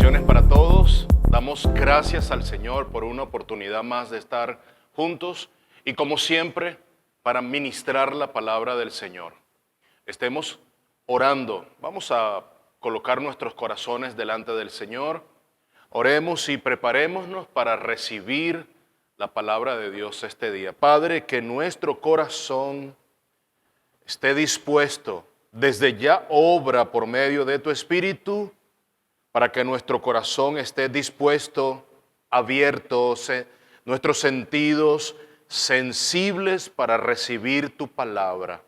Bendiciones para todos. Damos gracias al Señor por una oportunidad más de estar juntos y como siempre para ministrar la palabra del Señor. Estemos orando. Vamos a colocar nuestros corazones delante del Señor. Oremos y preparémonos para recibir la palabra de Dios este día. Padre, que nuestro corazón esté dispuesto. Desde ya obra por medio de tu Espíritu para que nuestro corazón esté dispuesto, abierto, nuestros sentidos sensibles para recibir tu palabra.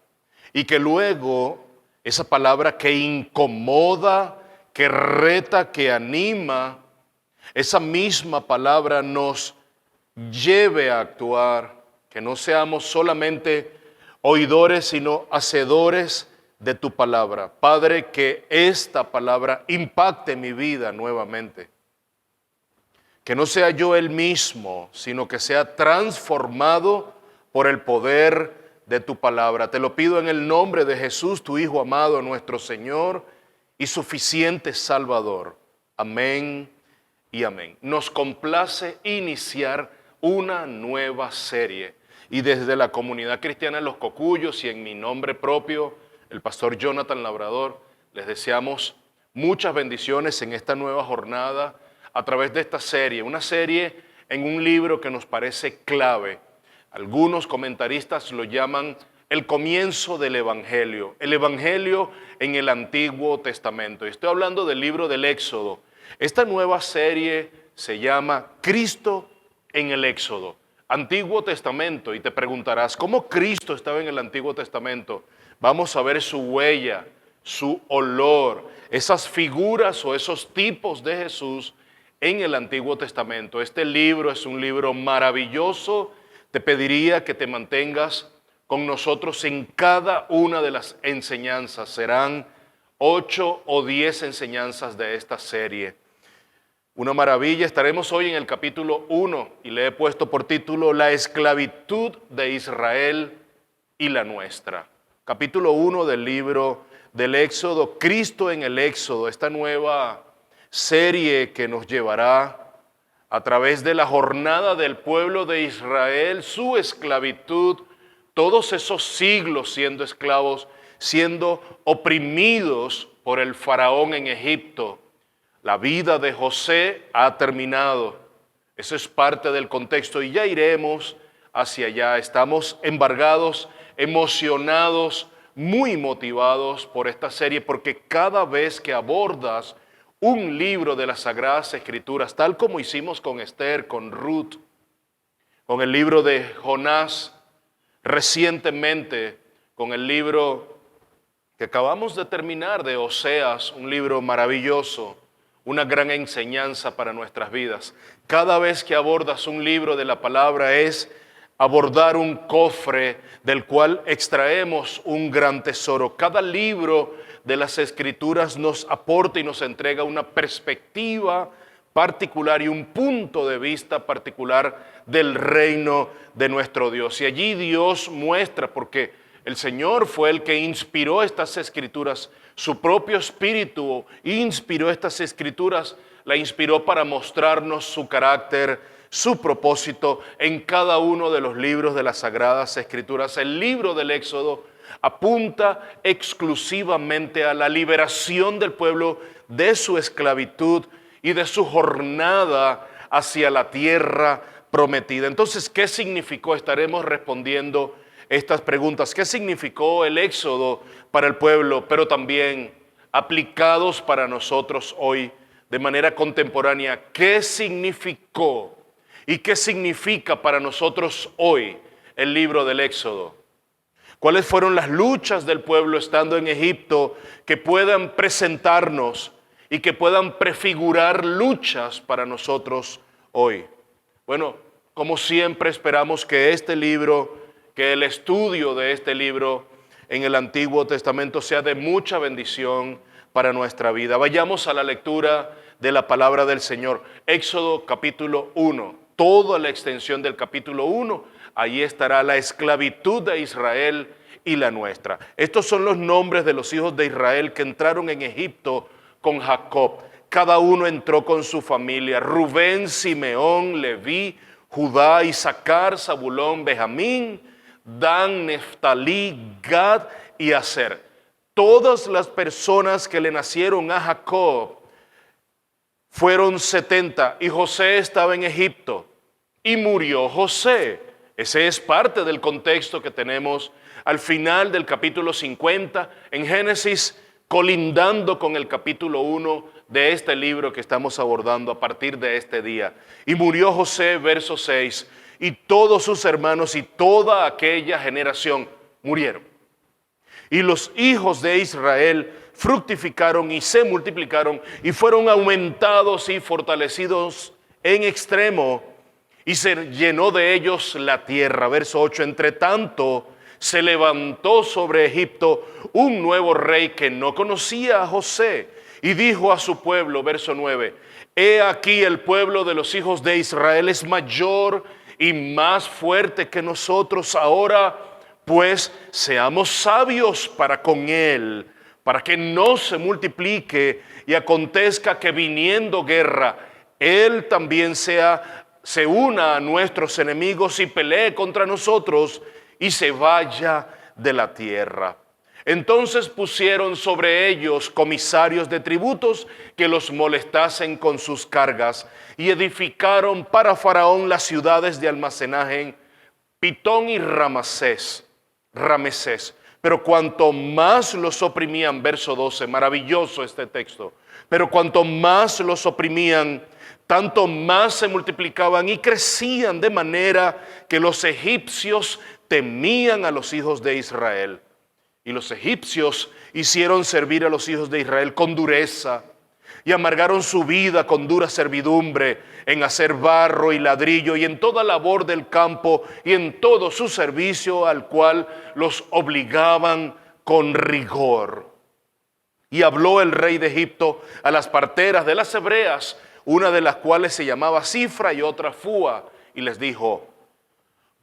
Y que luego esa palabra que incomoda, que reta, que anima, esa misma palabra nos lleve a actuar, que no seamos solamente oidores, sino hacedores de tu palabra. Padre, que esta palabra impacte mi vida nuevamente. Que no sea yo el mismo, sino que sea transformado por el poder de tu palabra. Te lo pido en el nombre de Jesús, tu Hijo amado, nuestro Señor y suficiente Salvador. Amén y amén. Nos complace iniciar una nueva serie. Y desde la comunidad cristiana en Los Cocuyos y en mi nombre propio, el pastor Jonathan Labrador, les deseamos muchas bendiciones en esta nueva jornada a través de esta serie, una serie en un libro que nos parece clave. Algunos comentaristas lo llaman el comienzo del Evangelio, el Evangelio en el Antiguo Testamento. Y estoy hablando del libro del Éxodo. Esta nueva serie se llama Cristo en el Éxodo, Antiguo Testamento. Y te preguntarás, ¿cómo Cristo estaba en el Antiguo Testamento? Vamos a ver su huella, su olor, esas figuras o esos tipos de Jesús en el Antiguo Testamento. Este libro es un libro maravilloso. Te pediría que te mantengas con nosotros en cada una de las enseñanzas. Serán 8 o 10 enseñanzas de esta serie. Una maravilla. Estaremos hoy en el capítulo 1 y le he puesto por título La esclavitud de Israel y la nuestra. Capítulo 1 del libro del Éxodo, Cristo en el Éxodo, esta nueva serie que nos llevará a través de la jornada del pueblo de Israel, su esclavitud, todos esos siglos siendo esclavos, siendo oprimidos por el faraón en Egipto. La vida de José ha terminado. Eso es parte del contexto y ya iremos hacia allá. Estamos embargados, emocionados, muy motivados por esta serie, porque cada vez que abordas un libro de las Sagradas Escrituras, tal como hicimos con Esther, con Ruth, con el libro de Jonás, recientemente con el libro que acabamos de terminar de Oseas, un libro maravilloso, una gran enseñanza para nuestras vidas. Cada vez que abordas un libro de la palabra es abordar un cofre del cual extraemos un gran tesoro. Cada libro de las Escrituras nos aporta y nos entrega una perspectiva particular y un punto de vista particular del reino de nuestro Dios. Y allí Dios muestra, porque el Señor fue el que inspiró estas Escrituras, su propio Espíritu inspiró estas Escrituras, la inspiró para mostrarnos su carácter, su propósito en cada uno de los libros de las Sagradas Escrituras. El libro del Éxodo apunta exclusivamente a la liberación del pueblo de su esclavitud y de su jornada hacia la tierra prometida. Entonces, ¿qué significó? Estaremos respondiendo estas preguntas. ¿Qué significó el Éxodo para el pueblo, pero también aplicados para nosotros hoy de manera contemporánea? ¿Qué significó y qué significa para nosotros hoy el libro del Éxodo? ¿Cuáles fueron las luchas del pueblo estando en Egipto que puedan presentarnos y que puedan prefigurar luchas para nosotros hoy? Bueno, como siempre esperamos que este libro, que el estudio de este libro en el Antiguo Testamento sea de mucha bendición para nuestra vida. Vayamos a la lectura de la palabra del Señor. Éxodo capítulo 1, toda la extensión del capítulo 1, ahí estará la esclavitud de Israel y la nuestra. Estos son los nombres de los hijos de Israel que entraron en Egipto con Jacob. cada uno entró con su familia: Rubén, Simeón, Leví, Judá, Isaacar, Zabulón, Benjamín, Dan, Neftalí, Gad y Aser. Todas las personas que le nacieron a Jacob fueron 70, y José estaba en Egipto y murió José. Ese es parte del contexto que tenemos al final del capítulo 50 en Génesis, colindando con el capítulo 1 de este libro que estamos abordando a partir de este día. Y murió José, verso 6, y todos sus hermanos y toda aquella generación murieron. Y los hijos de Israel fructificaron y se multiplicaron y fueron aumentados y fortalecidos en extremo, y se llenó de ellos la tierra. Verso 8, entre tanto se levantó sobre Egipto un nuevo rey que no conocía a José, y dijo a su pueblo, verso 9, he aquí el pueblo de los hijos de Israel es mayor y más fuerte que nosotros. Ahora pues seamos sabios para con él, para que no se multiplique y acontezca que viniendo guerra, él también se una a nuestros enemigos y pelee contra nosotros y se vaya de la tierra. Entonces pusieron sobre ellos comisarios de tributos que los molestasen con sus cargas, y edificaron para Faraón las ciudades de almacenaje, Pitón y Ramesés. Pero cuanto más los oprimían, verso 12, maravilloso este texto, pero cuanto más los oprimían, tanto más se multiplicaban y crecían, de manera que los egipcios temían a los hijos de Israel. Y los egipcios hicieron servir a los hijos de Israel con dureza, y amargaron su vida con dura servidumbre en hacer barro y ladrillo y en toda labor del campo y en todo su servicio, al cual los obligaban con rigor. Y habló el rey de Egipto a las parteras de las hebreas, una de las cuales se llamaba Cifra y otra Fúa, y les dijo: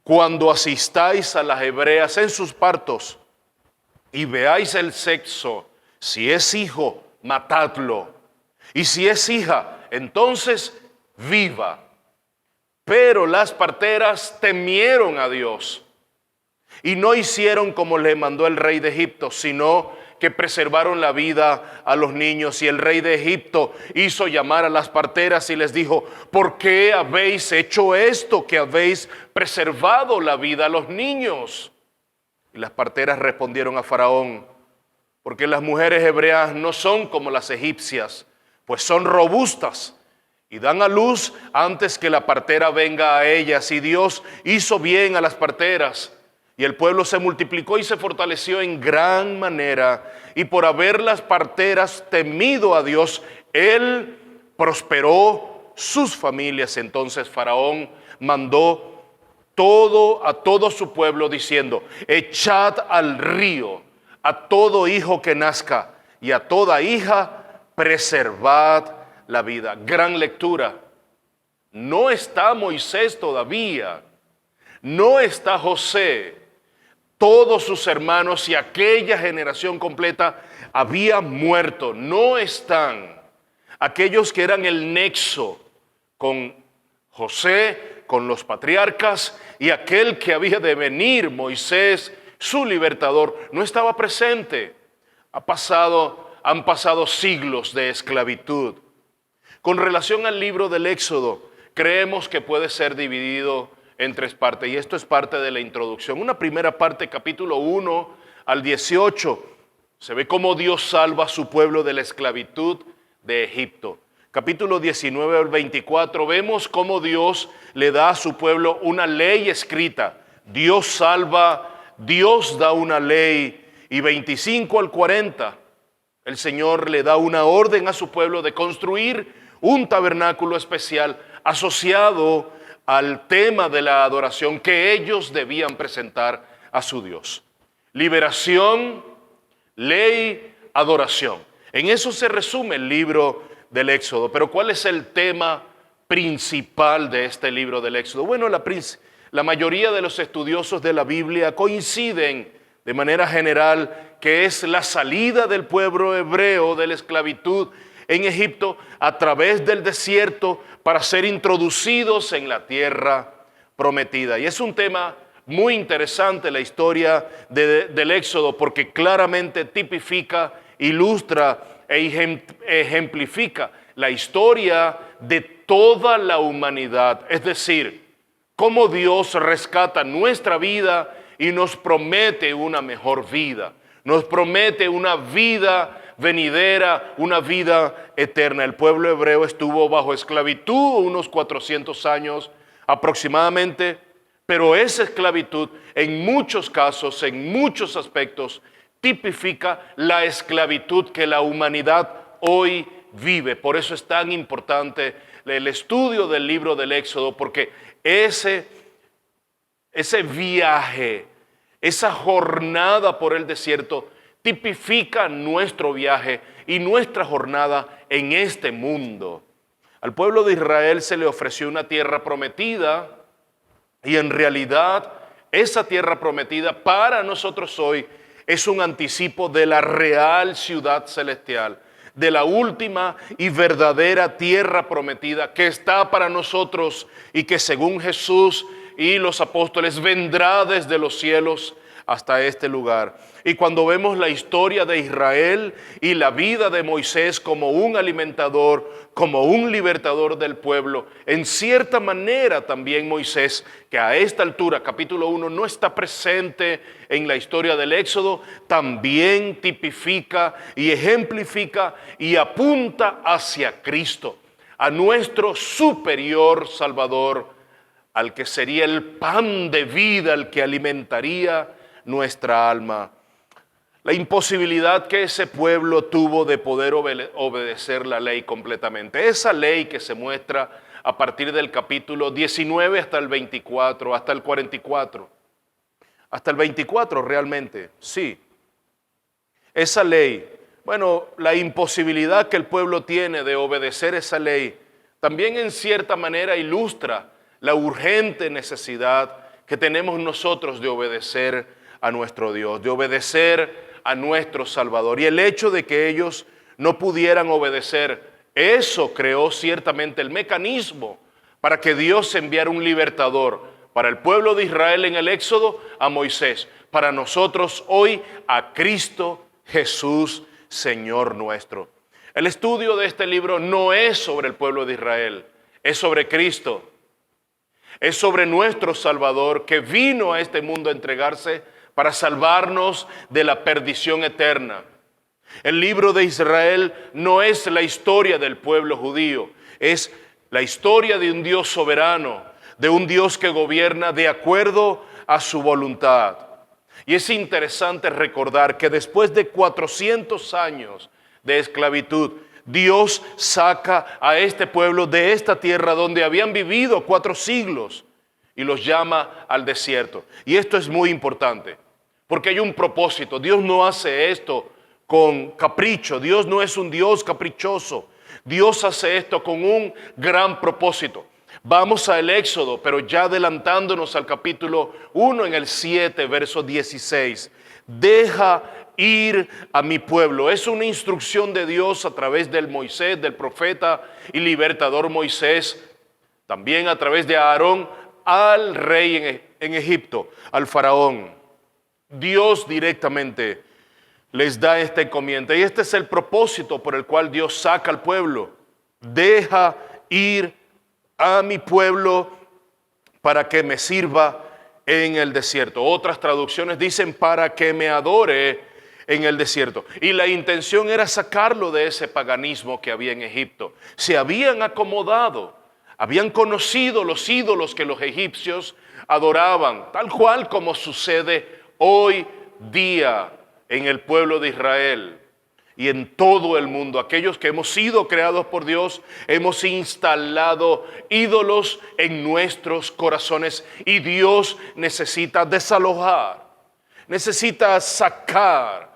cuando asistáis a las hebreas en sus partos y veáis el sexo, si es hijo, matadlo, y si es hija, entonces viva. Pero las parteras temieron a Dios y no hicieron como le mandó el rey de Egipto, sino que preservaron la vida a los niños. Y el rey de Egipto hizo llamar a las parteras y les dijo: ¿por qué habéis hecho esto, que habéis preservado la vida a los niños? Y las parteras respondieron a Faraón: porque las mujeres hebreas no son como las egipcias, pues son robustas y dan a luz antes que la partera venga a ellas. Y Dios hizo bien a las parteras, y el pueblo se multiplicó y se fortaleció en gran manera. Y por haber las parteras temido a Dios, Él prosperó sus familias. Entonces Faraón mandó a todo su pueblo diciendo: echad al río a todo hijo que nazca, y a toda hija preservad la vida. Gran lectura. No está Moisés todavía, no está José. Todos sus hermanos y aquella generación completa había muerto. No están aquellos que eran el nexo con José, con los patriarcas, y aquel que había de venir, Moisés, su libertador, no estaba presente. Han pasado siglos de esclavitud. Con relación al libro del Éxodo, creemos que puede ser dividido en tres partes, y esto es parte de la introducción. Una primera parte, capítulo 1 al 18, se ve cómo Dios salva a su pueblo de la esclavitud de Egipto. Capítulo 19 al 24, vemos cómo Dios le da a su pueblo una ley escrita. Dios salva, Dios da una ley. Y 25 al 40, el Señor le da una orden a su pueblo de construir un tabernáculo especial asociado al tema de la adoración que ellos debían presentar a su Dios. Liberación, ley, adoración. En eso se resume el libro del Éxodo. Pero ¿cuál es el tema principal de este libro del Éxodo? Bueno, la mayoría de los estudiosos de la Biblia coinciden de manera general que es la salida del pueblo hebreo de la esclavitud en Egipto a través del desierto para ser introducidos en la tierra prometida. Y es un tema muy interesante la historia del Éxodo, porque claramente tipifica, ilustra e ejemplifica la historia de toda la humanidad. Es decir, cómo Dios rescata nuestra vida y nos promete una mejor vida. Nos promete una vida venidera, una vida eterna. El pueblo hebreo estuvo bajo esclavitud unos 400 años aproximadamente, pero esa esclavitud en muchos casos, en muchos aspectos, tipifica la esclavitud que la humanidad hoy vive. Por eso es tan importante el estudio del libro del Éxodo, porque ese viaje, esa jornada por el desierto, tipifica nuestro viaje y nuestra jornada en este mundo. Al pueblo de Israel se le ofreció una tierra prometida, y en realidad esa tierra prometida para nosotros hoy es un anticipo de la real ciudad celestial, de la última y verdadera tierra prometida que está para nosotros y que según Jesús y los apóstoles vendrá desde los cielos hasta este lugar. Y cuando vemos la historia de Israel y la vida de Moisés como un alimentador, como un libertador del pueblo, en cierta manera también Moisés, que a esta altura, capítulo 1, no está presente en la historia del Éxodo, también tipifica y ejemplifica y apunta hacia Cristo, a nuestro superior Salvador, al que sería el pan de vida, el que alimentaría nuestra alma. La imposibilidad que ese pueblo tuvo de poder obedecer la ley completamente. Esa ley que se muestra a partir del capítulo 19 hasta el 24, hasta el 44. Hasta el 24 realmente, sí. Esa ley, bueno, la imposibilidad que el pueblo tiene de obedecer esa ley, también en cierta manera ilustra la urgente necesidad que tenemos nosotros de obedecer a nuestro Dios, de obedecer a nuestro Salvador. Y el hecho de que ellos no pudieran obedecer, eso creó ciertamente el mecanismo para que Dios enviara un libertador para el pueblo de Israel en el Éxodo, a Moisés, para nosotros hoy a Cristo Jesús, Señor nuestro. El estudio de este libro no es sobre el pueblo de Israel, es sobre Cristo. Es sobre nuestro Salvador que vino a este mundo a entregarse para salvarnos de la perdición eterna. El libro de Israel no es la historia del pueblo judío, es la historia de un Dios soberano, de un Dios que gobierna de acuerdo a su voluntad. Y es interesante recordar que después de 400 años de esclavitud, Dios saca a este pueblo de esta tierra donde habían vivido 4 siglos y los llama al desierto. Y esto es muy importante porque hay un propósito. Dios no hace esto con capricho. Dios no es un Dios caprichoso. Dios hace esto con un gran propósito. Vamos al Éxodo, pero ya adelantándonos al capítulo 1 en el 7, verso 16. Deja ir a mi pueblo. Es una instrucción de Dios a través del Moisés, del profeta y libertador Moisés, también a través de Aarón, al rey en Egipto, al faraón. Dios directamente les da esta encomienda. Y este es el propósito por el cual Dios saca al pueblo. Deja ir a mi pueblo para que me sirva en el desierto. Otras traducciones dicen para que me adore en el desierto. Y la intención era sacarlo de ese paganismo que había en Egipto. Se habían acomodado, habían conocido los ídolos que los egipcios adoraban, tal cual como sucede hoy día en el pueblo de Israel y en todo el mundo. Aquellos que hemos sido creados por Dios, hemos instalado ídolos en nuestros corazones y Dios necesita desalojar, necesita sacar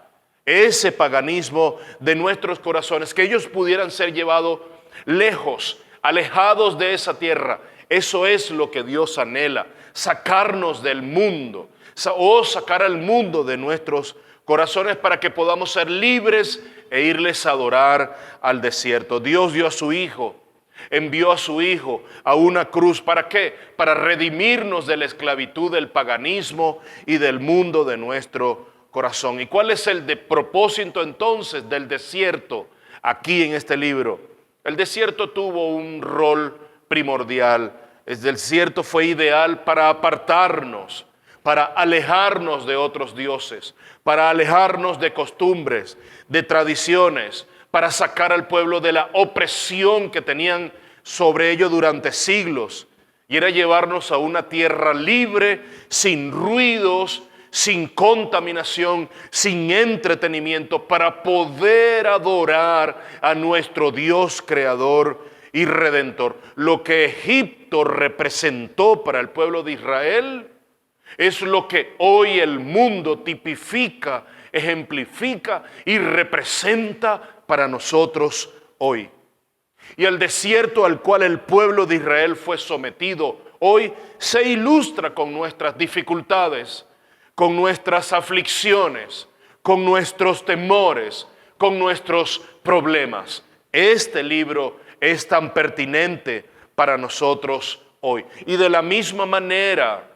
ese paganismo de nuestros corazones, que ellos pudieran ser llevados lejos, alejados de esa tierra. Eso es lo que Dios anhela, sacarnos del mundo o sacar al mundo de nuestros corazones para que podamos ser libres e irles a adorar al desierto. Dios dio a su Hijo, envió a su Hijo a una cruz. ¿Para qué? Para redimirnos de la esclavitud del paganismo y del mundo de nuestro corazón. ¿Y cuál es el propósito entonces del desierto aquí en este libro? El desierto tuvo un rol primordial. El desierto fue ideal para apartarnos, para alejarnos de otros dioses, para alejarnos de costumbres, de tradiciones, para sacar al pueblo de la opresión que tenían sobre ello durante siglos. Y era llevarnos a una tierra libre, sin ruidos, sin contaminación, sin entretenimiento, para poder adorar a nuestro Dios creador y redentor. Lo que Egipto representó para el pueblo de Israel es lo que hoy el mundo tipifica, ejemplifica y representa para nosotros hoy. Y el desierto al cual el pueblo de Israel fue sometido hoy se ilustra con nuestras dificultades, con nuestras aflicciones, con nuestros temores, con nuestros problemas. Este libro es tan pertinente para nosotros hoy. Y de la misma manera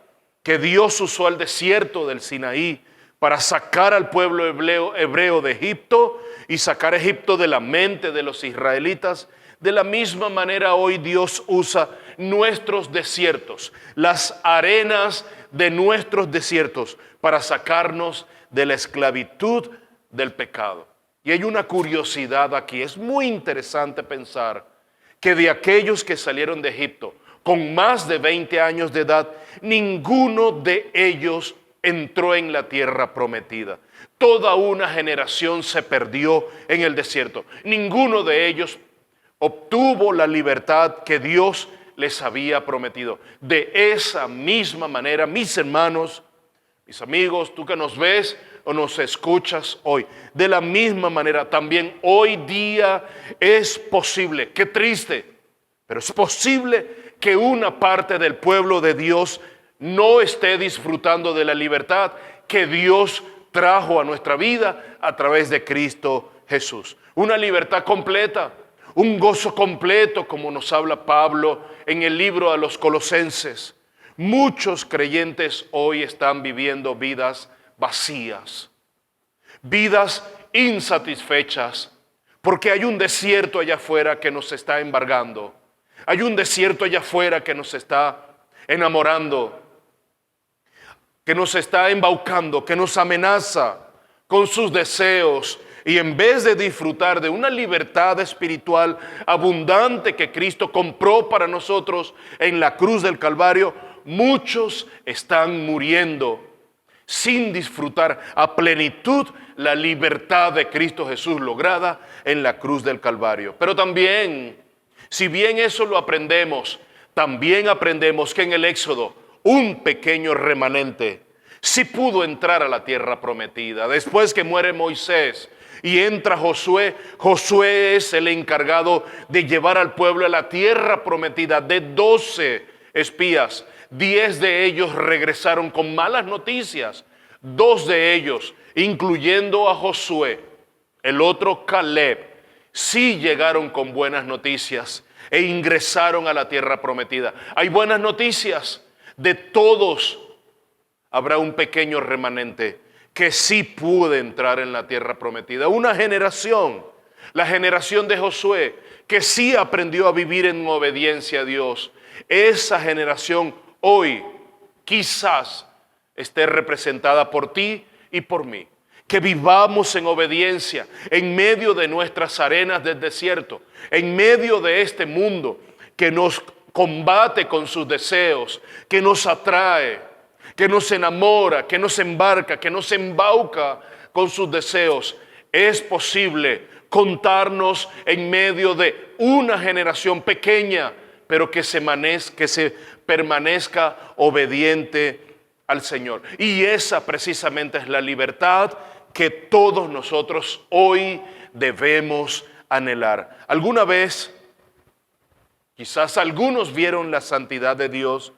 que Dios usó el desierto del Sinaí para sacar al pueblo hebreo de Egipto y sacar a Egipto de la mente de los israelitas, de la misma manera hoy Dios usa nuestros desiertos, las arenas de nuestros desiertos, para sacarnos de la esclavitud del pecado. Y hay una curiosidad aquí, es muy interesante pensar que de aquellos que salieron de Egipto con más de 20 años de edad, ninguno de ellos entró en la tierra prometida. Toda una generación se perdió en el desierto. Ninguno de ellos obtuvo la libertad que Dios les había prometido. De esa misma manera, mis hermanos, mis amigos, tú que nos ves o nos escuchas hoy, de la misma manera también hoy día es posible, qué triste, pero es posible que una parte del pueblo de Dios no esté disfrutando de la libertad que Dios trajo a nuestra vida a través de Cristo Jesús. Una libertad completa, un gozo completo, como nos habla Pablo en el libro a los Colosenses. Muchos creyentes hoy están viviendo vidas vacías, vidas insatisfechas, porque hay un desierto allá afuera que nos está embargando. Hay un desierto allá afuera que nos está enamorando, que nos está embaucando, que nos amenaza con sus deseos. Y en vez de disfrutar de una libertad espiritual abundante que Cristo compró para nosotros en la cruz del Calvario, muchos están muriendo sin disfrutar a plenitud la libertad de Cristo Jesús lograda en la cruz del Calvario. Pero también, si bien eso lo aprendemos, también aprendemos que en el Éxodo un pequeño remanente sí pudo entrar a la tierra prometida. Después que muere Moisés y entra Josué, Josué es el encargado de llevar al pueblo a la tierra prometida. De 12 espías, 10 de ellos regresaron con malas noticias. 2 de ellos, incluyendo a Josué, el otro Caleb, sí llegaron con buenas noticias e ingresaron a la tierra prometida. Hay buenas noticias. De todos habrá un pequeño remanente que sí pudo entrar en la tierra prometida. Una generación, la generación de Josué, que sí aprendió a vivir en obediencia a Dios. Esa generación hoy quizás esté representada por ti y por mí. Que vivamos en obediencia en medio de nuestras arenas del desierto, en medio de este mundo que nos combate con sus deseos, que nos atrae, que nos enamora, que nos embarca, que nos embauca con sus deseos. Es posible contarnos en medio de una generación pequeña, pero que se permanezca obediente al Señor. Y esa precisamente es la libertad que todos nosotros hoy debemos anhelar. ¿Alguna vez, quizás algunos vieron la santidad de Dios,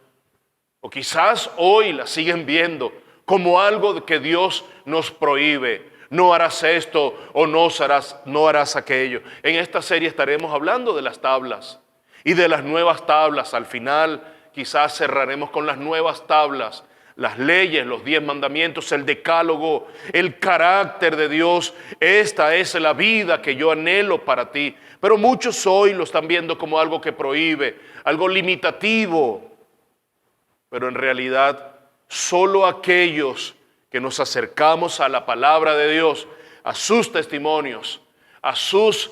o quizás hoy la siguen viendo como algo que Dios nos prohíbe, no harás esto o no harás aquello. En esta serie estaremos hablando de las tablas y de las nuevas tablas. Al final quizás cerraremos con las nuevas tablas, las leyes, los 10 mandamientos, el decálogo, el carácter de Dios. Esta es la vida que yo anhelo para ti. Pero muchos hoy lo están viendo como algo que prohíbe, algo limitativo. Pero en realidad solo aquellos que nos acercamos a la palabra de Dios, a sus testimonios, a sus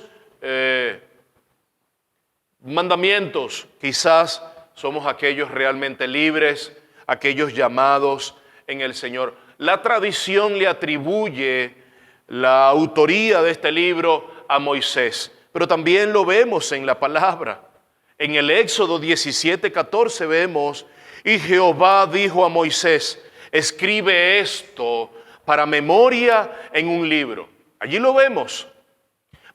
mandamientos, quizás somos aquellos realmente libres, aquellos llamados en el Señor. La tradición le atribuye la autoría de este libro a Moisés, pero también lo vemos en la palabra. En el Éxodo 17:14 vemos: y Jehová dijo a Moisés, escribe esto para memoria en un libro. Allí lo vemos.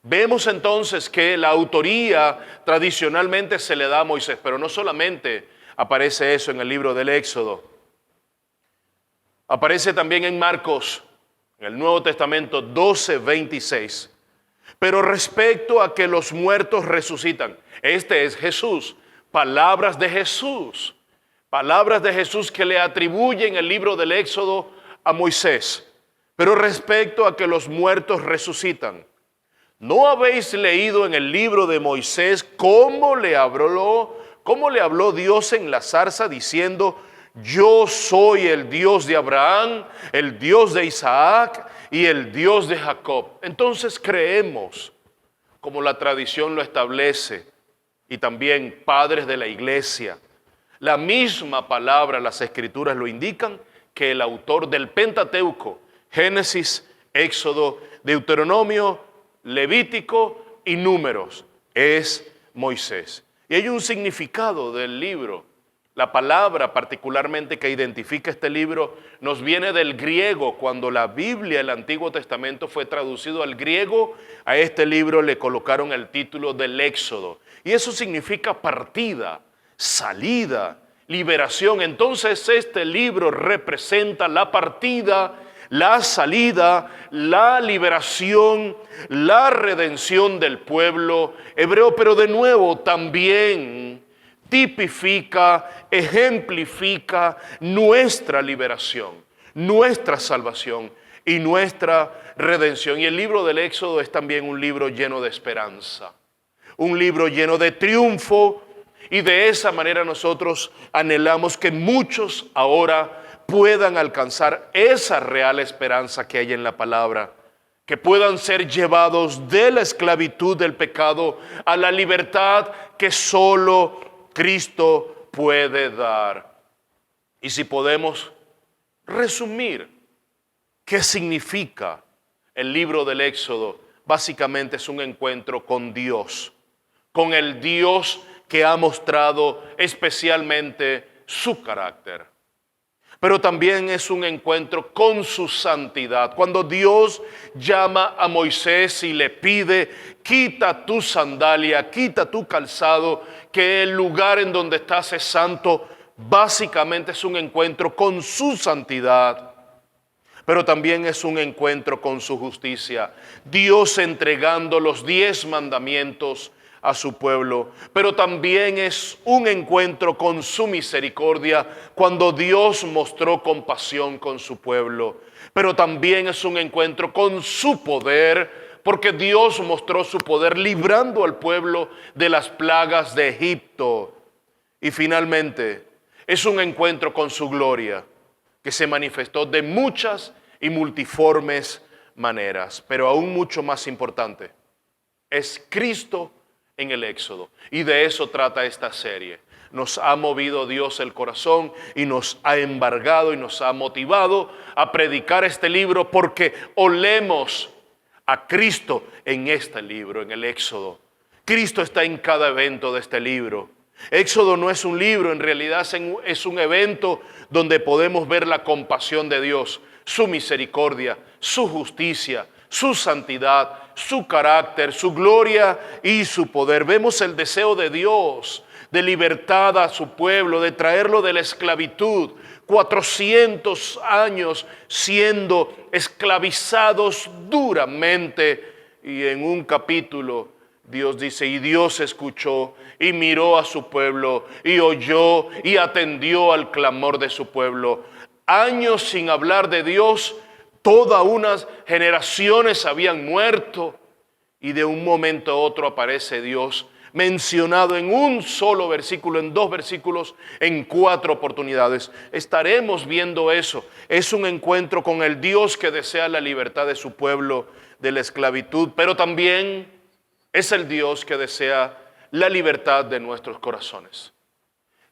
Vemos entonces que la autoría tradicionalmente se le da a Moisés, pero no solamente aparece eso en el libro del Éxodo. Aparece también en Marcos, en el Nuevo Testamento 12:26. Pero respecto a que los muertos resucitan, este es Jesús, palabras de Jesús. Palabras de Jesús que le atribuyen el libro del Éxodo a Moisés. Pero respecto a que los muertos resucitan, ¿no habéis leído en el libro de Moisés cómo le habló Dios en la zarza diciendo: yo soy el Dios de Abraham, el Dios de Isaac y el Dios de Jacob? Entonces creemos, como la tradición lo establece, y también padres de la iglesia, la misma palabra, las escrituras lo indican, que el autor del Pentateuco, Génesis, Éxodo, Deuteronomio, Levítico y Números, es Moisés. Y hay un significado del libro. La palabra particularmente que identifica este libro nos viene del griego. Cuando la Biblia, el Antiguo Testamento, fue traducido al griego, a este libro le colocaron el título del Éxodo. Y eso significa partida, salida, liberación. Entonces este libro representa la partida, la salida, la liberación, la redención del pueblo hebreo, pero de nuevo también tipifica, ejemplifica nuestra liberación, nuestra salvación y nuestra redención. Y el libro del Éxodo es también un libro lleno de esperanza, un libro lleno de triunfo, y de esa manera nosotros anhelamos que muchos ahora puedan alcanzar esa real esperanza que hay en la palabra, que puedan ser llevados de la esclavitud del pecado a la libertad que solo Cristo puede dar. Y si podemos resumir qué significa el libro del Éxodo, básicamente es un encuentro con Dios, con el Dios que ha mostrado especialmente su carácter. Pero también es un encuentro con su santidad. Cuando Dios llama a Moisés y le pide: quita tu sandalia, quita tu calzado, que el lugar en donde estás es santo, básicamente es un encuentro con su santidad. Pero también es un encuentro con su justicia. Dios entregando los 10 mandamientos a su pueblo, pero también es un encuentro con su misericordia cuando Dios mostró compasión con su pueblo, pero también es un encuentro con su poder, porque Dios mostró su poder librando al pueblo de las plagas de Egipto. Y finalmente es un encuentro con su gloria, que se manifestó de muchas y multiformes maneras, pero aún mucho más importante, es Cristo en el Éxodo. Y de eso trata esta serie. Nos ha movido Dios el corazón y nos ha embargado y nos ha motivado a predicar este libro, porque olemos a Cristo en este libro, en el Éxodo. Cristo está en cada evento de este libro. Éxodo no es un libro, en realidad es un evento donde podemos ver la compasión de Dios, su misericordia, su justicia, su santidad, su carácter, su gloria y su poder. Vemos el deseo de Dios de libertad a su pueblo, de traerlo de la esclavitud. 400 años siendo esclavizados duramente. Y en un capítulo Dios dice, y Dios escuchó y miró a su pueblo y oyó y atendió al clamor de su pueblo. Años sin hablar de Dios, todas unas generaciones habían muerto y de un momento a otro aparece Dios, mencionado en un solo versículo, en 2 versículos, en 4 oportunidades. Estaremos viendo eso. Es un encuentro con el Dios que desea la libertad de su pueblo de la esclavitud, pero también es el Dios que desea la libertad de nuestros corazones.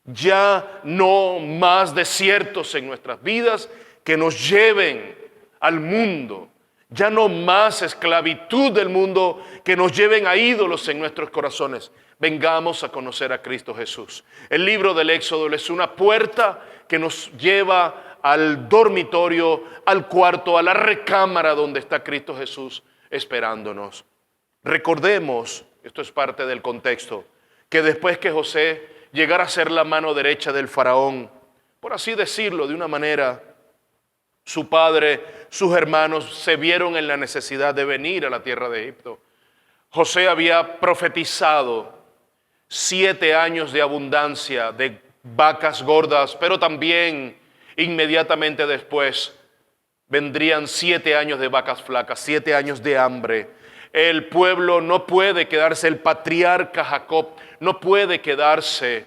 Ya no más desiertos en nuestras vidas que nos lleven al mundo. Ya no más esclavitud del mundo que nos lleven a ídolos en nuestros corazones. Vengamos a conocer a Cristo Jesús. El libro del Éxodo es una puerta que nos lleva al dormitorio, al cuarto, a la recámara donde está Cristo Jesús esperándonos. Recordemos, esto es parte del contexto, que después que José llegara a ser la mano derecha del faraón, por así decirlo de una manera, su padre, sus hermanos se vieron en la necesidad de venir a la tierra de Egipto. José había profetizado 7 años de abundancia, de vacas gordas, pero también inmediatamente después vendrían 7 años de vacas flacas, 7 años de hambre. El pueblo no puede quedarse, el patriarca Jacob no puede quedarse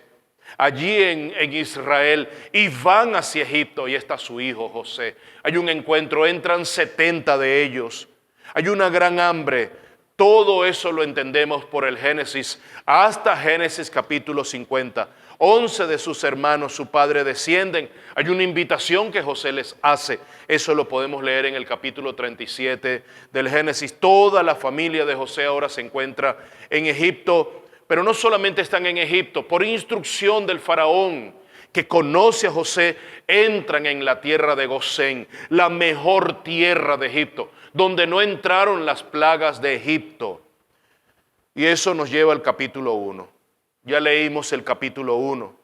allí en Israel y van hacia Egipto y está su hijo José. Hay un encuentro, entran 70 de ellos, hay una gran hambre. Todo eso lo entendemos por el Génesis hasta Génesis capítulo 50. 11 de sus hermanos, su padre, descienden. Hay una invitación que José les hace. Eso lo podemos leer en el capítulo 37 del Génesis. Toda la familia de José ahora se encuentra en Egipto. Pero no solamente están en Egipto, por instrucción del faraón que conoce a José, entran en la tierra de Gosén, la mejor tierra de Egipto, donde no entraron las plagas de Egipto. Y eso nos lleva al capítulo 1. Ya leímos el capítulo 1,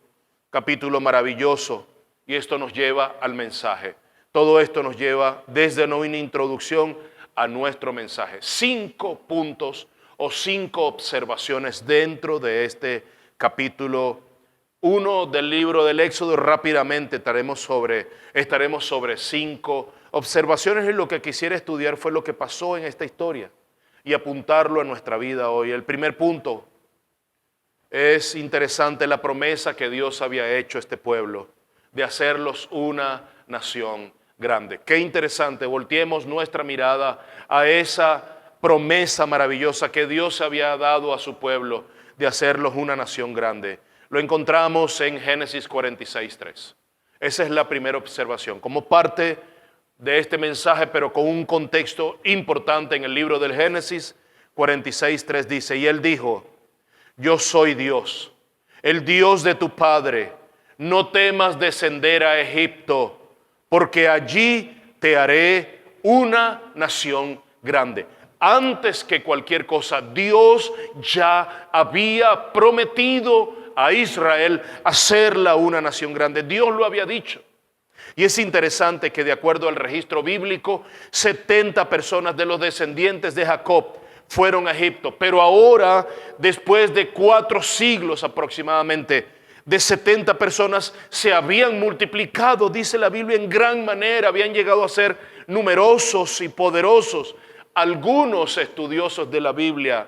capítulo maravilloso, y esto nos lleva al mensaje. Todo esto nos lleva desde una introducción a nuestro mensaje. 5 puntos o 5 observaciones dentro de este capítulo 1 del libro del Éxodo. Rápidamente estaremos sobre 5 observaciones, y lo que quisiera estudiar fue lo que pasó en esta historia y apuntarlo a nuestra vida hoy. El primer punto es interesante, la promesa que Dios había hecho a este pueblo de hacerlos una nación grande. Qué interesante, volteemos nuestra mirada a esa promesa maravillosa que Dios había dado a su pueblo de hacerlos una nación grande. Lo encontramos en Génesis 46:3. Esa es la primera observación. Como parte de este mensaje, pero con un contexto importante en el libro del Génesis 46:3 dice, y él dijo, yo soy Dios, el Dios de tu padre. No temas descender a Egipto, porque allí te haré una nación grande. Antes que cualquier cosa, Dios ya había prometido a Israel hacerla una nación grande. Dios lo había dicho. Y es interesante que de acuerdo al registro bíblico, 70 personas de los descendientes de Jacob fueron a Egipto. Pero ahora, después de 4 siglos aproximadamente, de 70 personas se habían multiplicado, dice la Biblia, en gran manera. Habían llegado a ser numerosos y poderosos. Algunos estudiosos de la Biblia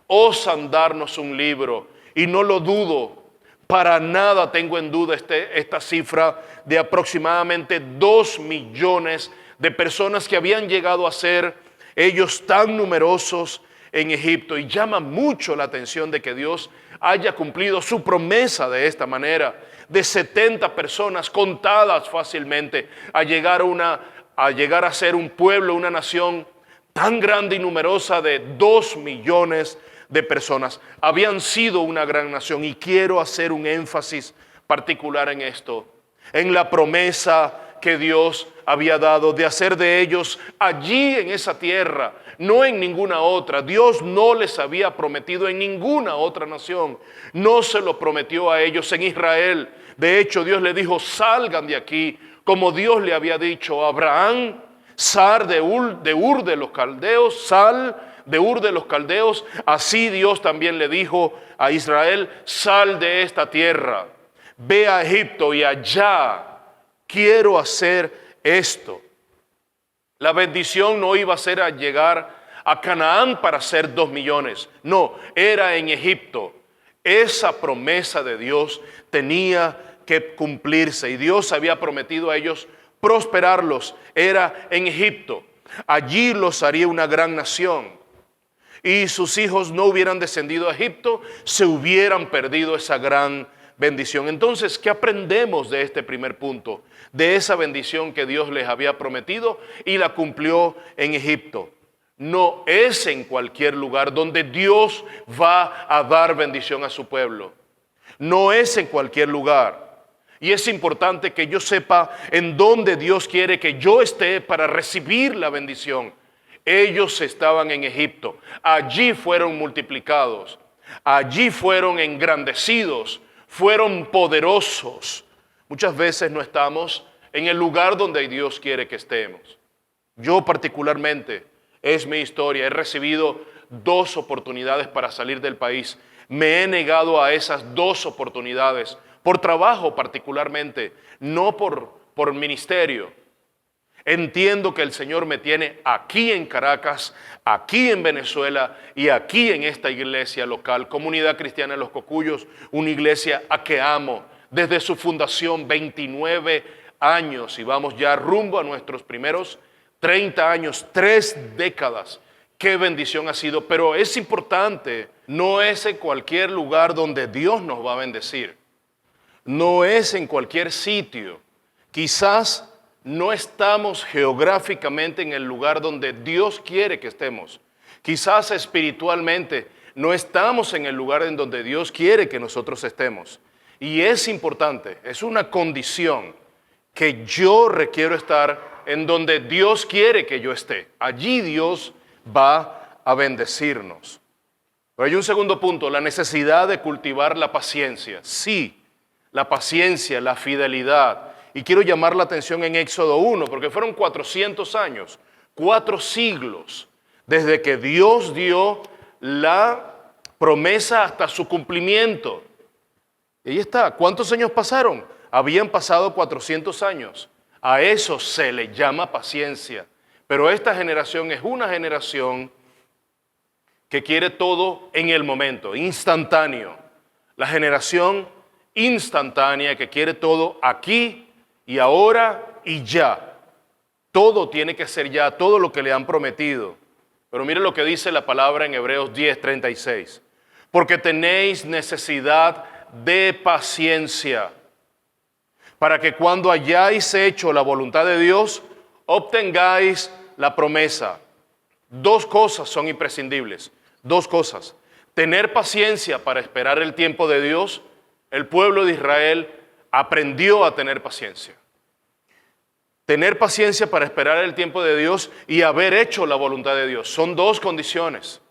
osan darnos un libro, y no lo dudo, para nada tengo en duda esta cifra de aproximadamente 2 millones de personas que habían llegado a ser ellos tan numerosos en Egipto. Y llama mucho la atención de que Dios haya cumplido su promesa de esta manera, de 70 personas contadas fácilmente, a llegar a ser un pueblo, una nación tan grande y numerosa de 2 millones de personas. Habían sido una gran nación, y quiero hacer un énfasis particular en esto, en la promesa que Dios había dado, de hacer de ellos allí en esa tierra, no en ninguna otra. Dios no les había prometido en ninguna otra nación, no se lo prometió a ellos en Israel. De hecho, Dios le dijo: salgan de aquí, como Dios le había dicho a Abraham: sal de Ur de los Caldeos, sal de Ur de los Caldeos. Así Dios también le dijo a Israel: sal de esta tierra, ve a Egipto y allá quiero hacer esto. La bendición no iba a ser a llegar a Canaán para ser 2 millones. No, era en Egipto. Esa promesa de Dios tenía que cumplirse y Dios había prometido a ellos prosperarlos. Era en Egipto. Allí los haría una gran nación. Y sus hijos no hubieran descendido a Egipto, se hubieran perdido esa gran bendición. Entonces, ¿qué aprendemos de este primer punto? De esa bendición que Dios les había prometido y la cumplió en Egipto. No es en cualquier lugar donde Dios va a dar bendición a su pueblo. No es en cualquier lugar. Y es importante que yo sepa en dónde Dios quiere que yo esté para recibir la bendición. Ellos estaban en Egipto. Allí fueron multiplicados. Allí fueron engrandecidos. Fueron poderosos. Muchas veces no estamos en el lugar donde Dios quiere que estemos. Yo particularmente, es mi historia, he recibido 2 oportunidades para salir del país. Me he negado a esas 2 oportunidades, por trabajo particularmente, no por ministerio. Entiendo que el Señor me tiene aquí en Caracas, aquí en Venezuela y aquí en esta iglesia local, Comunidad Cristiana de los Cocuyos, una iglesia a que amo desde su fundación, 29 años, y vamos ya rumbo a nuestros primeros 30 años, 3 décadas. Qué bendición ha sido, pero es importante, no es en cualquier lugar donde Dios nos va a bendecir, no es en cualquier sitio. Quizás no estamos geográficamente en el lugar donde Dios quiere que estemos. Quizás espiritualmente no estamos en el lugar en donde Dios quiere que nosotros estemos. Y es importante, es una condición que yo requiero estar en donde Dios quiere que yo esté. Allí Dios va a bendecirnos. Pero hay un segundo punto, la necesidad de cultivar la paciencia. Sí, la paciencia, la fidelidad. Y quiero llamar la atención en Éxodo 1, porque fueron 400 años, 4 siglos, desde que Dios dio la promesa hasta su cumplimiento. Y ahí está. ¿Cuántos años pasaron? Habían pasado 400 años. A eso se le llama paciencia. Pero esta generación es una generación que quiere todo en el momento, instantáneo. La generación instantánea que quiere todo aquí y ahora y ya. Todo tiene que ser ya, todo lo que le han prometido. Pero mire lo que dice la palabra en Hebreos 10:36. Porque tenéis necesidad de paciencia, para que cuando hayáis hecho la voluntad de Dios, obtengáis la promesa. 2 cosas son imprescindibles, 2 cosas. Tener paciencia para esperar el tiempo de Dios. El pueblo de Israel aprendió a tener paciencia. Tener paciencia para esperar el tiempo de Dios y haber hecho la voluntad de Dios. Son 2 condiciones,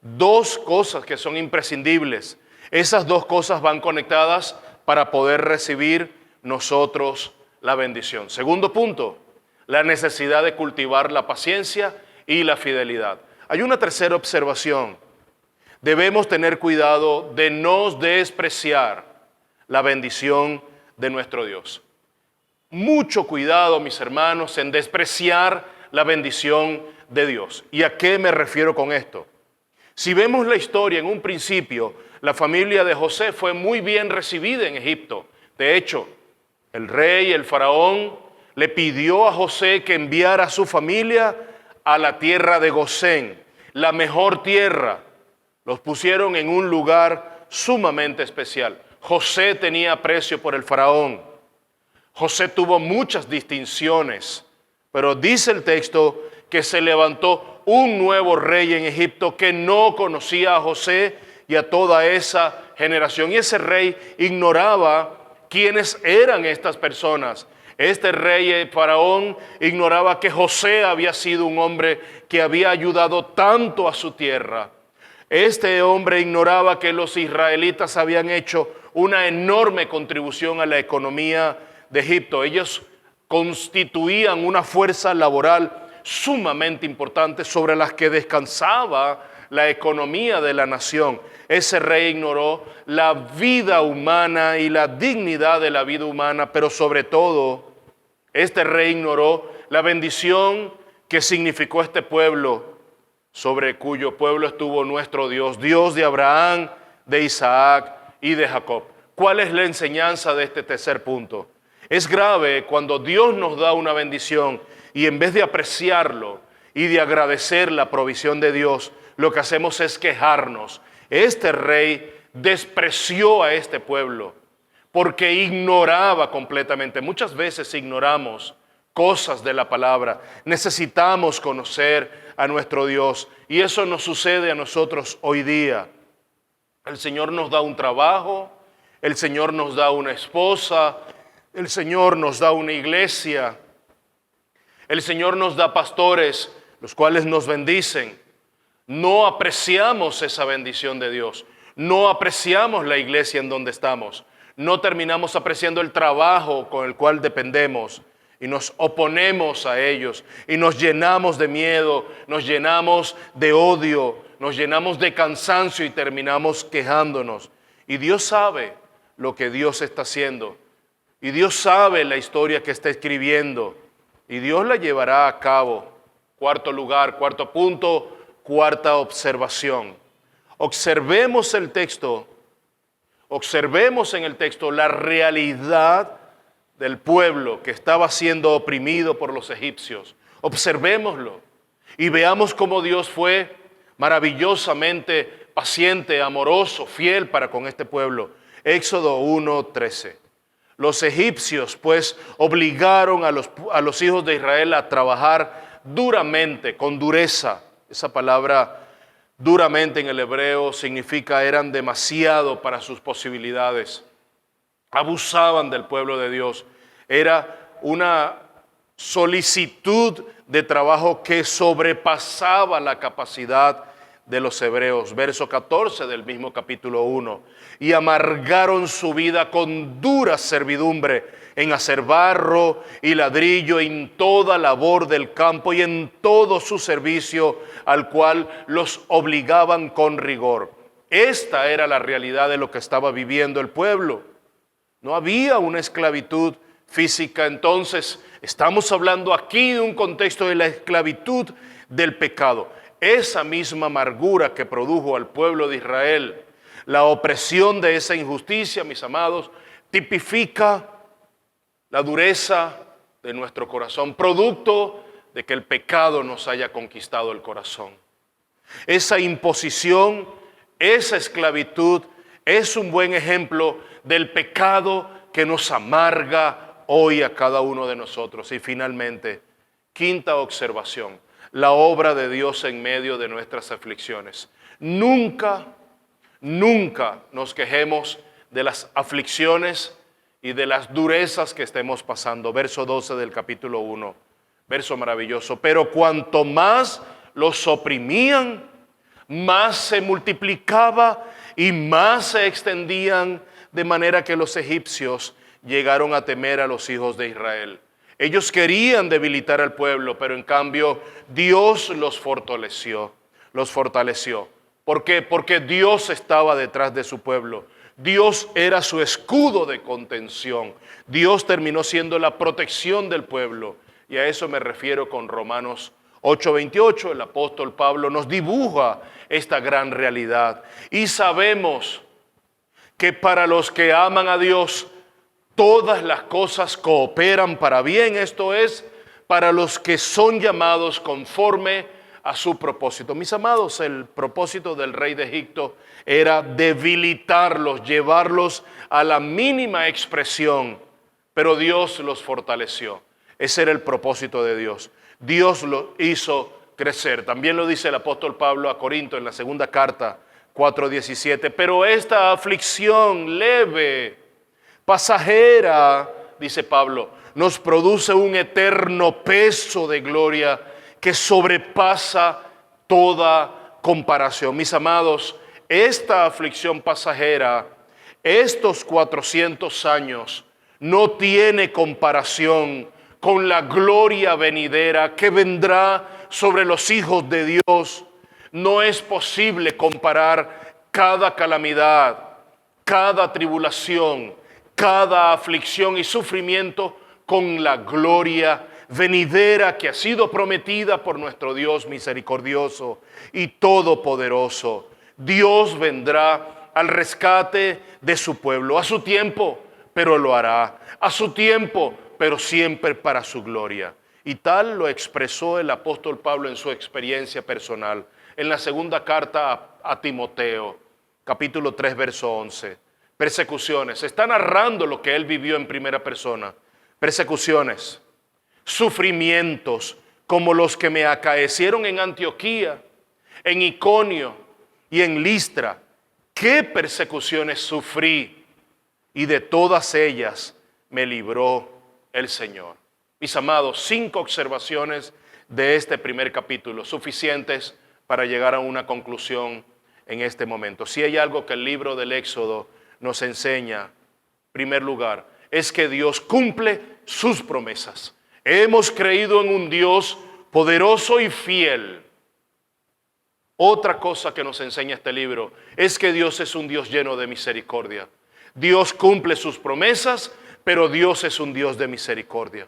2 cosas que son imprescindibles. Esas 2 cosas van conectadas para poder recibir nosotros la bendición. Segundo punto, la necesidad de cultivar la paciencia y la fidelidad. Hay una tercera observación. Debemos tener cuidado de no despreciar la bendición de nuestro Dios. Mucho cuidado, mis hermanos, en despreciar la bendición de Dios. ¿Y a qué me refiero con esto? Si vemos la historia en un principio, la familia de José fue muy bien recibida en Egipto. De hecho, el rey, el faraón, le pidió a José que enviara a su familia a la tierra de Gosén, la mejor tierra. Los pusieron en un lugar sumamente especial. José tenía aprecio por el faraón. José tuvo muchas distinciones, pero dice el texto que se levantó un nuevo rey en Egipto que no conocía a José y a toda esa generación. Y ese rey ignoraba quiénes eran estas personas. Este rey faraón ignoraba que José había sido un hombre que había ayudado tanto a su tierra. Este hombre ignoraba que los israelitas habían hecho una enorme contribución a la economía de Egipto. Ellos constituían una fuerza laboral sumamente importante sobre las que descansaba la economía de la nación. Ese rey ignoró la vida humana y la dignidad de la vida humana, pero sobre todo, este rey ignoró la bendición que significó este pueblo, sobre cuyo pueblo estuvo nuestro Dios, Dios de Abraham, de Isaac y de Jacob. ¿Cuál es la enseñanza de este tercer punto? Es grave cuando Dios nos da una bendición y en vez de apreciarlo y de agradecer la provisión de Dios, lo que hacemos es quejarnos. Este rey despreció a este pueblo porque ignoraba completamente. Muchas veces ignoramos cosas de la palabra. Necesitamos conocer a nuestro Dios y eso nos sucede a nosotros hoy día. El Señor nos da un trabajo, el Señor nos da una esposa, el Señor nos da una iglesia, el Señor nos da pastores, los cuales nos bendicen. No apreciamos esa bendición de Dios, no apreciamos la iglesia en donde estamos, no terminamos apreciando el trabajo con el cual dependemos y nos oponemos a ellos y nos llenamos de miedo, nos llenamos de odio, nos llenamos de cansancio y terminamos quejándonos. Y Dios sabe lo que Dios está haciendo y Dios sabe la historia que está escribiendo y Dios la llevará a cabo. Cuarto lugar, cuarto punto, cuarta observación. Observemos en el texto la realidad del pueblo que estaba siendo oprimido por los egipcios. Observémoslo y veamos cómo Dios fue maravillosamente paciente, amoroso, fiel para con este pueblo. Éxodo 1:13. Los egipcios pues obligaron a los hijos de Israel a trabajar duramente, con dureza. Esa palabra duramente en el hebreo significa eran demasiado para sus posibilidades. Abusaban del pueblo de Dios. Era una solicitud de trabajo que sobrepasaba la capacidad de los hebreos. Verso 14 del mismo capítulo 1. Y amargaron su vida con dura servidumbre en hacer barro y ladrillo, en toda labor del campo y en todo su servicio, al cual los obligaban con rigor. Esta era la realidad de lo que estaba viviendo el pueblo. No había una esclavitud física. Entonces, estamos hablando aquí de un contexto de la esclavitud del pecado. Esa misma amargura que produjo al pueblo de Israel, la opresión de esa injusticia, mis amados, tipifica la dureza de nuestro corazón, producto de que el pecado nos haya conquistado el corazón. Esa imposición, esa esclavitud, es un buen ejemplo del pecado que nos amarga hoy a cada uno de nosotros. Y finalmente, quinta observación, la obra de Dios en medio de nuestras aflicciones. Nunca nos quejemos de las aflicciones y de las durezas que estemos pasando. Verso 12 del capítulo 1, verso maravilloso. Pero cuanto más los oprimían, más se multiplicaba y más se extendían, de manera que los egipcios llegaron a temer a los hijos de Israel. Ellos querían debilitar al pueblo, pero en cambio Dios los fortaleció. ¿Por qué? Porque Dios estaba detrás de su pueblo. Dios era su escudo de contención. Dios terminó siendo la protección del pueblo. Y a eso me refiero con Romanos 8:28. El apóstol Pablo nos dibuja esta gran realidad. Y sabemos que para los que aman a Dios, todas las cosas cooperan para bien. Esto es, para los que son llamados conforme a su propósito. Mis amados, el propósito del rey de Egipto era debilitarlos, llevarlos a la mínima expresión, pero Dios los fortaleció. Ese era el propósito de Dios. Dios los hizo crecer. También lo dice el apóstol Pablo a Corinto en la segunda carta 4:17. Pero esta aflicción leve, pasajera, dice Pablo, nos produce un eterno peso de gloria que sobrepasa toda comparación. Mis amados, esta aflicción pasajera, estos 400 años, no tiene comparación con la gloria venidera que vendrá sobre los hijos de Dios. No es posible comparar cada calamidad, cada tribulación, cada aflicción y sufrimiento con la gloria venidera que ha sido prometida por nuestro Dios misericordioso y todopoderoso. Dios vendrá al rescate de su pueblo, a su tiempo, pero lo hará, a su tiempo, pero siempre para su gloria. Y tal lo expresó el apóstol Pablo en su experiencia personal, en la segunda carta a Timoteo, capítulo 3, verso 11. Persecuciones, está narrando lo que él vivió en primera persona. Persecuciones, sufrimientos como los que me acaecieron en Antioquía, en Iconio y en Listra. ¿Qué persecuciones sufrí? Y de todas ellas me libró el Señor. Mis amados, 5 observaciones de este primer capítulo, suficientes para llegar a una conclusión en este momento. Si hay algo que el libro del Éxodo nos enseña, en primer lugar, es que Dios cumple sus promesas. Hemos creído en un Dios poderoso y fiel. Otra cosa que nos enseña este libro es que Dios es un Dios lleno de misericordia. Dios cumple sus promesas, pero Dios es un Dios de misericordia.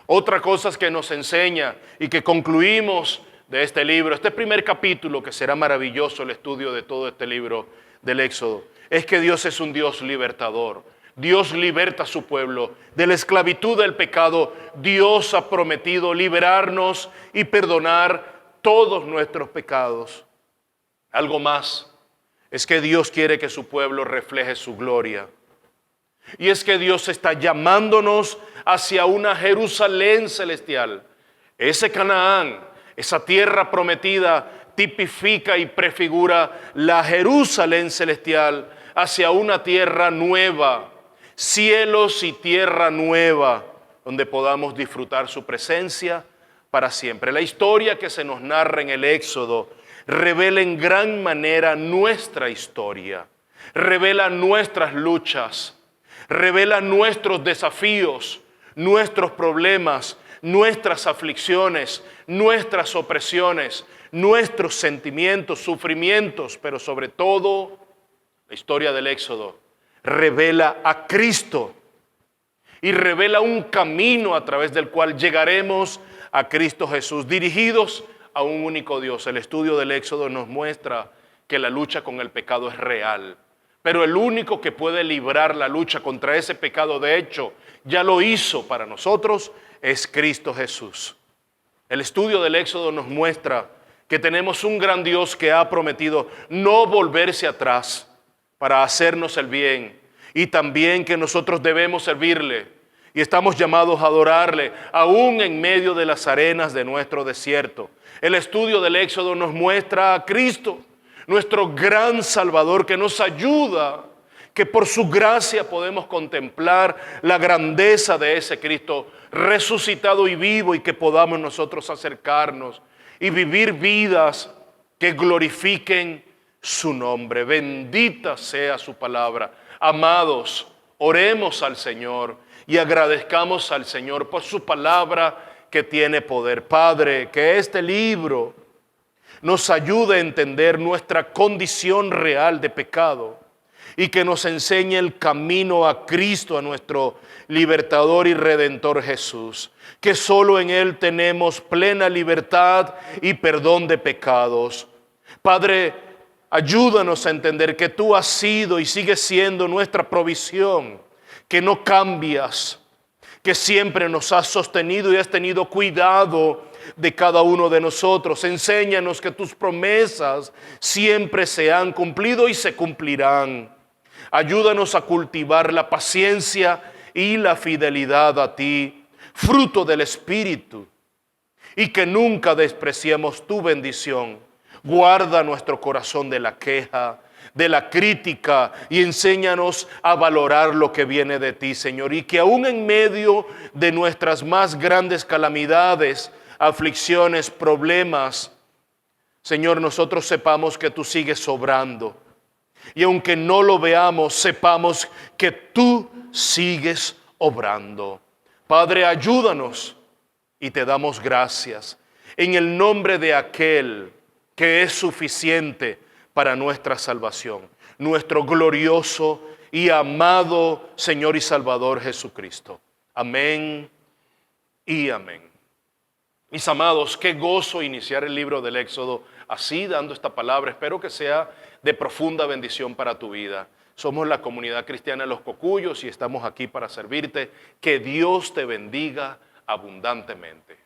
Otra cosa que nos enseña y que concluimos de este libro, este primer capítulo, que será maravilloso el estudio de todo este libro del Éxodo, es que Dios es un Dios libertador. Dios liberta a su pueblo de la esclavitud del pecado. Dios ha prometido liberarnos y perdonar todos nuestros pecados. Algo más, es que Dios quiere que su pueblo refleje su gloria. Y es que Dios está llamándonos hacia una Jerusalén celestial. Ese Canaán, esa tierra prometida, tipifica y prefigura la Jerusalén celestial hacia una tierra nueva, cielos y tierra nueva, donde podamos disfrutar su presencia para siempre. La historia que se nos narra en el Éxodo revela en gran manera nuestra historia, revela nuestras luchas, revela nuestros desafíos, nuestros problemas, nuestras aflicciones, nuestras opresiones, nuestros sentimientos, sufrimientos, pero sobre todo la historia del Éxodo revela a Cristo y revela un camino a través del cual llegaremos a Cristo Jesús, dirigidos a un único Dios. El estudio del Éxodo nos muestra que la lucha con el pecado es real, pero el único que puede librar la lucha contra ese pecado, de hecho, ya lo hizo para nosotros, es Cristo Jesús. El estudio del Éxodo nos muestra que tenemos un gran Dios que ha prometido no volverse atrás para hacernos el bien, y también que nosotros debemos servirle y estamos llamados a adorarle aún en medio de las arenas de nuestro desierto. El estudio del Éxodo nos muestra a Cristo, nuestro gran Salvador, que nos ayuda, que por su gracia podemos contemplar la grandeza de ese Cristo resucitado y vivo, y que podamos nosotros acercarnos y vivir vidas que glorifiquen su nombre. Bendita sea su palabra. Amados, oremos al Señor y agradezcamos al Señor por su palabra que tiene poder. Padre, que este libro nos ayude a entender nuestra condición real de pecado y que nos enseñe el camino a Cristo, a nuestro libertador y redentor Jesús, que solo en Él tenemos plena libertad y perdón de pecados. Padre, ayúdanos a entender que tú has sido y sigues siendo nuestra provisión, que no cambias, que siempre nos has sostenido y has tenido cuidado de cada uno de nosotros. Enséñanos que tus promesas siempre se han cumplido y se cumplirán. Ayúdanos a cultivar la paciencia y la fidelidad a ti, fruto del Espíritu, y que nunca despreciemos tu bendición. Guarda nuestro corazón de la queja, de la crítica, y enséñanos a valorar lo que viene de ti, Señor. Y que aún en medio de nuestras más grandes calamidades, aflicciones, problemas, Señor, nosotros sepamos que tú sigues obrando. Y aunque no lo veamos, sepamos que tú sigues obrando. Padre, ayúdanos y te damos gracias en el nombre de aquel que es suficiente para nuestra salvación, nuestro glorioso y amado Señor y Salvador Jesucristo. Amén y amén. Mis amados, qué gozo iniciar el libro del Éxodo así, dando esta palabra. Espero que sea de profunda bendición para tu vida. Somos la comunidad cristiana de Los Cocuyos y estamos aquí para servirte. Que Dios te bendiga abundantemente.